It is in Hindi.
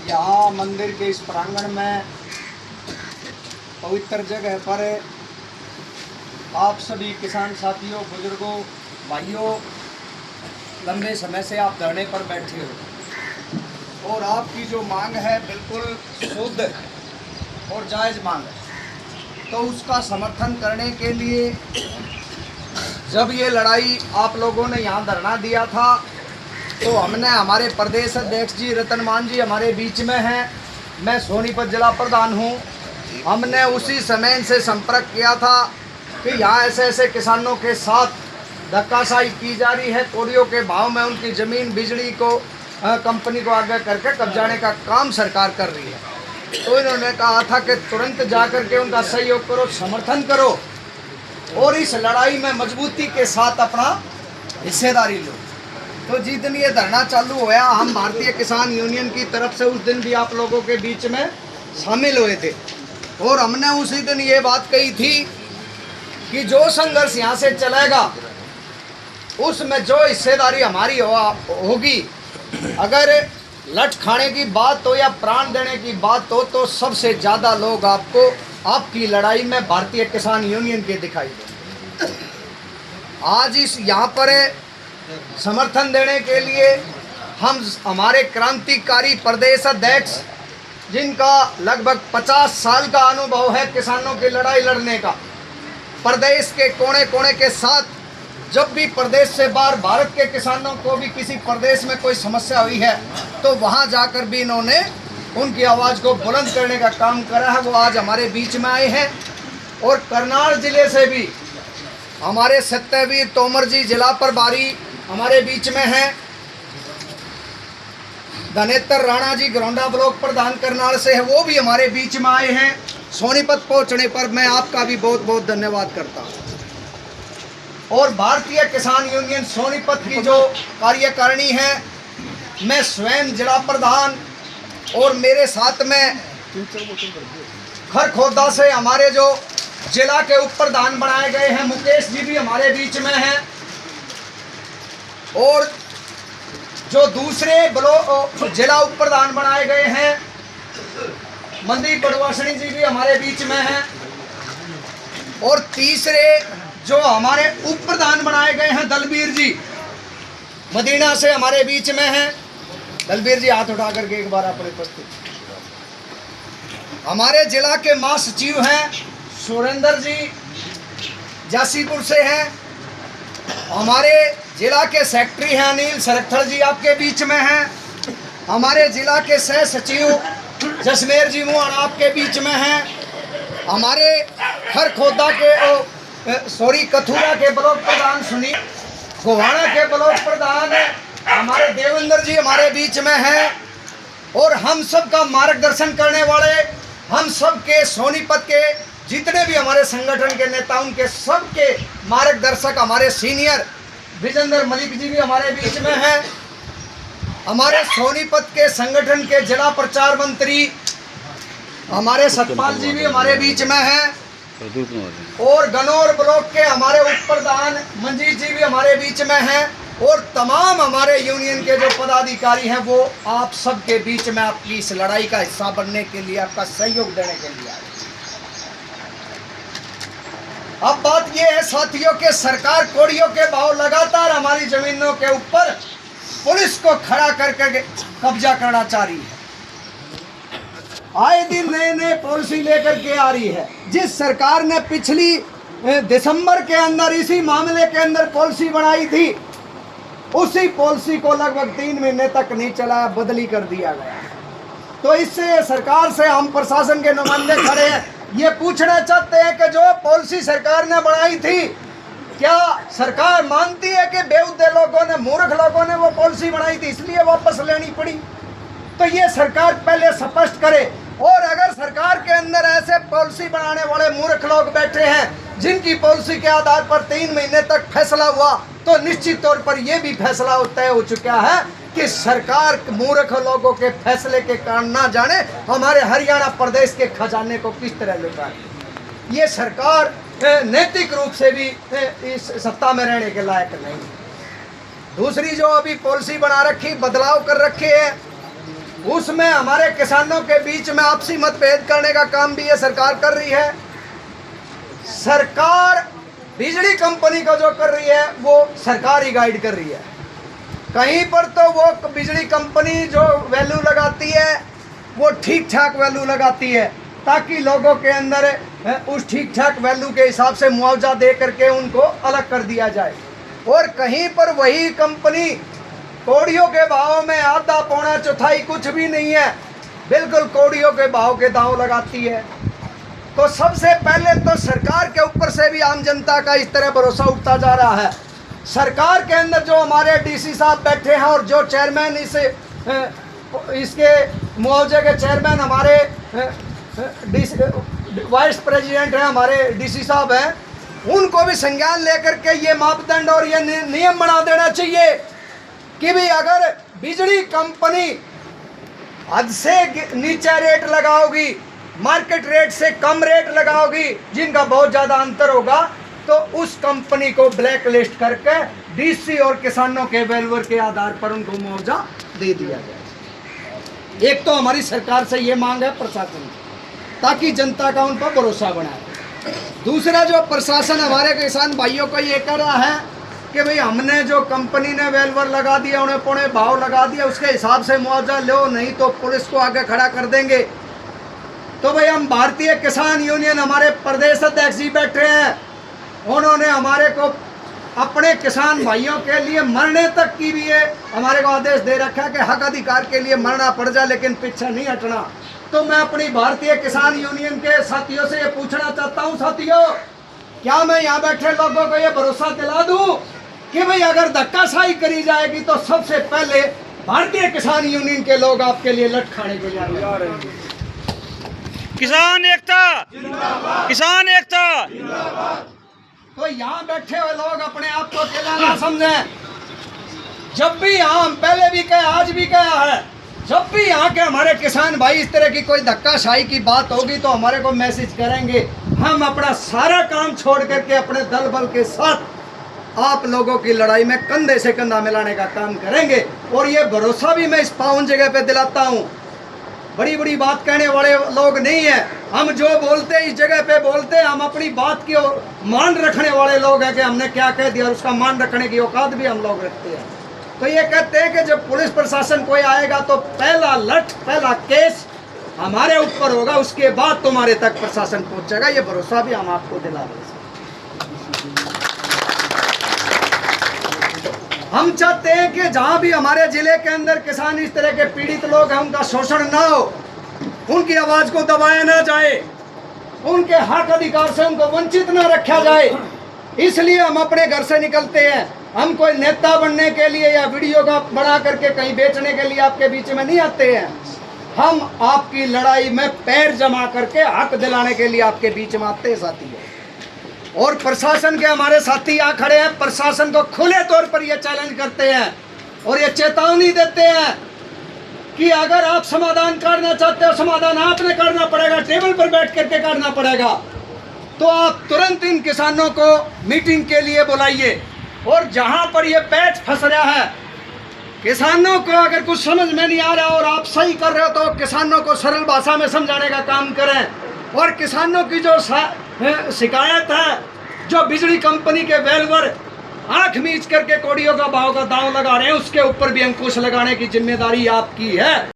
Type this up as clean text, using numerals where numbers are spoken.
यहाँ मंदिर के इस प्रांगण में पवित्र जगह पर आप सभी किसान साथियों, बुजुर्गों, भाइयों, लंबे समय से आप धरने पर बैठे हो और आपकी जो मांग है बिल्कुल शुद्ध और जायज़ मांग है। तो उसका समर्थन करने के लिए जब ये लड़ाई आप लोगों ने यहाँ धरना दिया था तो हमने, हमारे प्रदेश अध्यक्ष जी रतन मान जी हमारे बीच में हैं, मैं सोनीपत जिला प्रधान हूँ, हमने उसी समय से संपर्क किया था कि यहाँ ऐसे ऐसे किसानों के साथ धक्काशाही की जा रही है, कोड़ियों के भाव में उनकी ज़मीन बिजली को कंपनी को आगे करके कब्जाने का काम सरकार कर रही है। तो इन्होंने कहा था कि तुरंत जाकर के उनका सहयोग करो, समर्थन करो और इस लड़ाई में मजबूती के साथ अपना हिस्सेदारी लो। तो जिस दिन ये धरना चालू हुआ, हम भारतीय किसान यूनियन की तरफ से उस दिन भी आप लोगों के बीच में शामिल हुए थे और हमने उसी दिन ये बात कही थी कि जो संघर्ष यहाँ से चलेगा उसमें जो हिस्सेदारी हमारी होगी, अगर लठ खाने की बात हो या प्राण देने की बात हो, तो सबसे ज़्यादा लोग आपको आपकी लड़ाई में भारतीय किसान यूनियन के दिखाई देंगे। आज इस यहाँ पर समर्थन देने के लिए हम, हमारे क्रांतिकारी प्रदेश अध्यक्ष जिनका लगभग 50 साल का अनुभव है किसानों की लड़ाई लड़ने का, प्रदेश के कोने कोने के साथ, जब भी प्रदेश से बाहर भारत के किसानों को भी किसी प्रदेश में कोई समस्या हुई है तो वहाँ जाकर भी इन्होंने उनकी आवाज़ को बुलंद करने का काम करा है। वो आज हमारे बीच में आए हैं और करनाल जिले से भी हमारे सत्यवीर तोमर जी जिला प्रभारी हमारे बीच में हैं, धनेतर राणा जी गरौंडा ब्लॉक प्रधान करनाल से है, वो भी हमारे बीच में आए हैं। सोनीपत पहुंचने पर मैं आपका भी बहुत बहुत धन्यवाद करता हूं। और भारतीय किसान यूनियन सोनीपत की जो कार्यकारिणी है, मैं स्वयं जिला प्रधान और मेरे साथ में खरखोदा से हमारे जो जिला के उप प्रधान बनाए गए हैं मुकेश जी भी हमारे बीच में हैं और जो दूसरे ब्लॉक जिला उप प्रधान बनाए गए हैं मनदीप बड़वासनी जी भी हमारे बीच में हैं और तीसरे जो हमारे उप प्रधान बनाए गए हैं दलबीर जी मदीना से हमारे बीच में हैं। दलबीर जी हाथ उठा करके एक बार अपने उपस्थित। हमारे जिला के महासचिव हैं सुरेंद्र जी जासीपुर से हैं। हमारे जिला के सेक्रेटरी हैं अनिल सरखड़ जी आपके बीच में हैं। हमारे जिला के सह सचिव जसमेर जी मुआना आपके बीच में हैं। हमारे खरखोदा के कथुरा के ब्लॉक प्रधान सुनील, गोहाना के ब्लॉक प्रधान हमारे देवेंद्र जी हमारे बीच में हैं और हम सब का मार्गदर्शन करने वाले, हम सब के सोनीपत के जितने भी हमारे संगठन के नेता, उनके सबके मार्गदर्शक हमारे सीनियर विजेंद्र मलिक जी भी हमारे बीच में हैं। हमारे सोनीपत के संगठन के जिला प्रचार मंत्री हमारे सतपाल जी भी हमारे बीच में हैं और गनौर ब्लॉक के हमारे उप प्रधान मंजीत जी भी हमारे बीच में हैं और तमाम हमारे यूनियन के जो पदाधिकारी हैं वो आप सबके बीच में आपकी इस लड़ाई का हिस्सा बनने के लिए, आपका सहयोग देने के लिए आए। अब बात ये है साथियों के, सरकार कोड़ियों के भाव लगातार हमारी जमीनों के ऊपर पुलिस को खड़ा करके कब्जा करना चाह रही है। आए दिन नए नए पॉलिसी लेकर के आ रही है। जिस सरकार ने पिछली दिसंबर के अंदर इसी मामले के अंदर पॉलिसी बनाई थी, उसी पॉलिसी को लगभग 3 महीने तक नहीं चलाया, बदली कर दिया गया। तो इससे सरकार से हम प्रशासन के नुमाइंदे खड़े हैं, ये पूछना चाहते हैं कि जो पॉलिसी सरकार ने बनाई थी, क्या सरकार मानती है कि बेहुदे लोगों ने, मूर्ख लोगों ने वो पॉलिसी बनाई थी इसलिए वापस लेनी पड़ी? तो ये सरकार पहले स्पष्ट करे। और अगर सरकार के अंदर ऐसे पॉलिसी बनाने वाले मूर्ख लोग बैठे हैं जिनकी पॉलिसी के आधार पर 3 महीने तक फैसला हुआ, तो निश्चित तौर पर यह भी फैसला तय हो चुका है कि सरकार मूर्ख लोगों के फैसले के कारण ना जाने हमारे हरियाणा प्रदेश के खजाने को किस तरह लुटाए। ये सरकार नैतिक रूप से भी इस सत्ता में रहने के लायक नहीं। दूसरी जो अभी पॉलिसी बना रखी, बदलाव कर रखे हैं, उसमें हमारे किसानों के बीच में आपसी मतभेद करने का काम भी ये सरकार कर रही है। सरकार बिजली कंपनी का जो कर रही है वो सरकार ही गाइड कर रही है। कहीं पर तो वो बिजली कंपनी जो वैल्यू लगाती है वो ठीक ठाक वैल्यू लगाती है ताकि लोगों के अंदर उस ठीक ठाक वैल्यू के हिसाब से मुआवजा दे करके उनको अलग कर दिया जाए। और कहीं पर वही कंपनी कौड़ियों के भाव में आधा पौना चौथाई कुछ भी नहीं है, बिल्कुल कौड़ियों के भाव के दांव लगाती है। तो सबसे पहले तो सरकार के ऊपर से भी आम जनता का इस तरह भरोसा उठता जा रहा है। सरकार के अंदर जो हमारे डीसी साहब बैठे हैं और जो चेयरमैन इसके मुआवजे के चेयरमैन हमारे वाइस प्रेसिडेंट हैं, हमारे डीसी साहब हैं, उनको भी संज्ञान लेकर के ये मापदंड और ये नियम बना देना चाहिए कि भी अगर बिजली कंपनी हद से नीचे रेट लगाओगी, मार्केट रेट से कम रेट लगाओगी, जिनका बहुत ज़्यादा अंतर होगा, तो उस कंपनी को ब्लैक लिस्ट करके डीसी और किसानों के वेलवर के आधार पर उनको मुआवजा दे दिया जाए। एक तो हमारी सरकार से ये मांग है प्रशासन की, ताकि जनता का उन पर भरोसा बनाए। दूसरा जो प्रशासन हमारे किसान भाइयों को ये कह रहा है कि भाई हमने जो कंपनी ने वेलवर लगा दिया, उन्हें पौने भाव लगा दिया, उसके हिसाब से मुआवजा लो, नहीं तो पुलिस को आगे खड़ा कर देंगे। तो भाई हम भारतीय किसान यूनियन, हमारे प्रदेश अध्यक्ष जी बैठे हैं, उन्होंने हमारे को अपने किसान भाइयों के लिए मरने तक की भी ये हमारे को आदेश दे रखा है कि हक अधिकार के लिए मरना पड़ जाए लेकिन पीछे नहीं हटना। तो मैं अपनी भारतीय किसान यूनियन के साथियों से ये पूछना चाहता हूँ, साथियों, क्या मैं यहाँ बैठे लोगों को ये भरोसा दिला दूँ कि भाई अगर धक्काशाही करी जाएगी तो सबसे पहले भारतीय किसान यूनियन के लोग आपके लिए लट खाने के लिए आ रहे हैं। किसान एकता, किसान एकता। तो यहाँ बैठे हुए लोग अपने आप को अकेला ना समझें। जब भी यहाँ, हम पहले भी कहे, आज भी कहा है, जब भी यहाँ के हमारे किसान भाई इस तरह की कोई धक्काशाही की बात होगी तो हमारे को मैसेज करेंगे। हम अपना सारा काम छोड़ करके अपने दल बल के साथ आप लोगों की लड़ाई में कंधे से कंधा मिलाने का काम करेंगे। और ये भरोसा भी मैं इस पावन जगह पे दिलाता हूँ। बड़ी बड़ी बात कहने वाले लोग नहीं है हम, जो बोलते हैं इस जगह पे बोलते हैं, हम अपनी बात की मान रखने वाले लोग हैं कि हमने क्या कह दिया और उसका मान रखने की औकात भी हम लोग रखते हैं। तो ये कहते हैं कि जब पुलिस प्रशासन कोई आएगा तो पहला लठ, पहला केस हमारे ऊपर होगा, उसके बाद तुम्हारे तक प्रशासन पहुंचेगा। ये भरोसा भी हम आपको दिला रहे हैं। हम चाहते हैं कि जहां भी हमारे जिले के अंदर किसान इस तरह के पीड़ित लोग हैं, उनका शोषण ना हो, उनकी आवाज को दबाया ना जाए, उनके हक अधिकार से उनको वंचित ना रखा जाए। इसलिए हम अपने घर से निकलते हैं। हम कोई नेता बनने के लिए या वीडियो का बना करके कहीं बेचने के लिए आपके बीच में नहीं आते हैं। हम आपकी लड़ाई में पैर जमा करके हक दिलाने के लिए आपके बीच में आते हैं साथियों। और प्रशासन के हमारे साथी यहाँ खड़े हैं, प्रशासन को खुले तौर पर ये चैलेंज करते हैं और ये चेतावनी देते हैं कि अगर आप समाधान करना चाहते हो, समाधान आपने करना पड़ेगा, टेबल पर बैठ करके करना पड़ेगा। तो आप तुरंत इन किसानों को मीटिंग के लिए बुलाइए। और जहाँ पर ये पैच फंस रहा है, किसानों को अगर कुछ समझ में नहीं आ रहा और आप सही कर रहे हो तो किसानों को सरल भाषा में समझाने का काम करें। और किसानों की जो शिकायत है, जो बिजली कंपनी के वेलवर आंख मीच करके कौड़ियों का भाव का दांव लगा रहे हैं, उसके ऊपर भी अंकुश लगाने की जिम्मेदारी आपकी है।